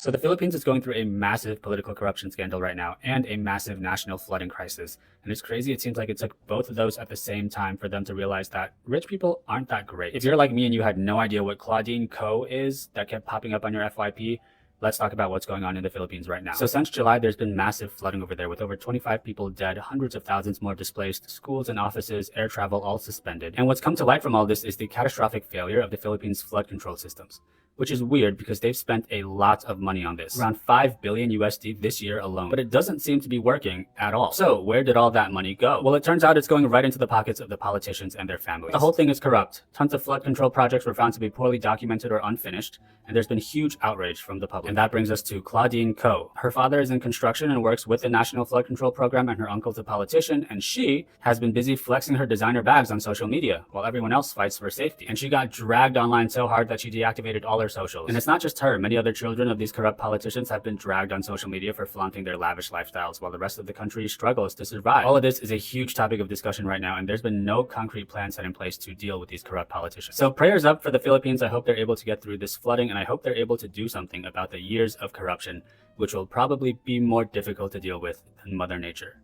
So the Philippines is going through a massive political corruption scandal right now and a massive national flooding crisis. And it's crazy. It seems like it took both of those at the same time for them to realize that rich people aren't that great. If you're like me and you had no idea what Iykyk is that kept popping up on your FYP, let's talk about what's going on in the Philippines right now. So since July, there's been massive flooding over there with over 25 people dead, hundreds of thousands more displaced, schools and offices, air travel all suspended. And what's come to light from all this is the catastrophic failure of the Philippines' flood control systems, which is weird because they've spent a lot of money on this, around 5 billion USD this year alone, but it doesn't seem to be working at all. So where did all that money go? Well, it turns out it's going right into the pockets of the politicians and their families. The whole thing is corrupt. Tons of flood control projects were found to be poorly documented or unfinished, and there's been huge outrage from the public. And that brings us to Iykyk. Her father is in construction and works with the National Flood Control Program, and her uncle's a politician, and she has been busy flexing her designer bags on social media while everyone else fights for safety. And she got dragged online so hard that she deactivated all her socials. And it's not just her. Many other children of these corrupt politicians have been dragged on social media for flaunting their lavish lifestyles while the rest of the country struggles to survive. All of this is a huge topic of discussion right now, and there's been no concrete plan set in place to deal with these corrupt politicians. So prayers up for the Philippines. I hope they're able to get through this flooding, and I hope they're able to do something about the years of corruption, which will probably be more difficult to deal with than Mother Nature.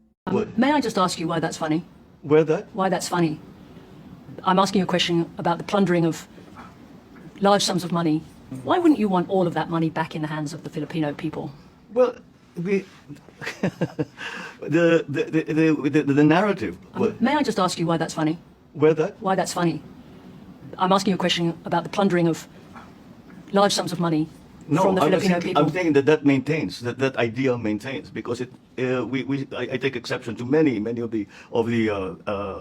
May I just ask you why that's funny? Why that's funny? I'm asking you a question about the plundering of large sums of money. Why wouldn't you want all of that money back in the hands of the Filipino people? Well, we the narrative. May I just ask you why that's funny? Why that's funny? I'm asking you a question about the plundering of large sums of money from the Filipino people. I'm thinking that maintains, that idea maintains, because I take exception to many of the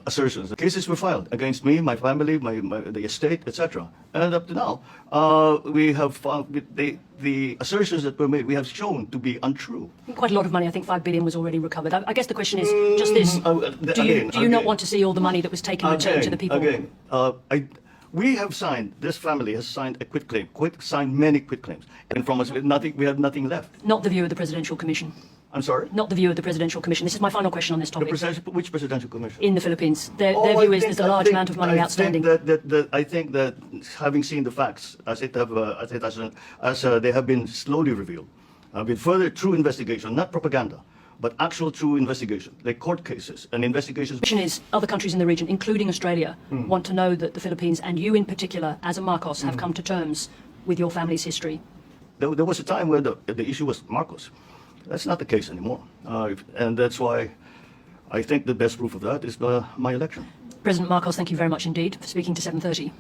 assertions. The cases were filed against me, my family, the estate, etc. And up to now, we have found the assertions that were made, we have shown to be untrue. Quite a lot of money. I think 5 billion was already recovered. I guess the question is just this: do you not want to see all the money that was taken returned to the people? We have signed. This family has signed a quitclaim. Signed many quitclaims, and from us, we have nothing left. Not the view of the Presidential Commission. I'm sorry? Not the view of the Presidential Commission. This is my final question on this topic. Which Presidential Commission? In the Philippines. Their view is there's a large amount of money outstanding. I think that having seen the facts as they have been slowly revealed, with further true investigation, not propaganda, but actual true investigation, like court cases and investigations. The question is, other countries in the region, including Australia, want to know that the Philippines, and you in particular, as a Marcos, have come to terms with your family's history. There was a time where the issue was Marcos. That's not the case anymore. And that's why I think the best proof of that is my election. President Marcos, thank you very much indeed for speaking to 730.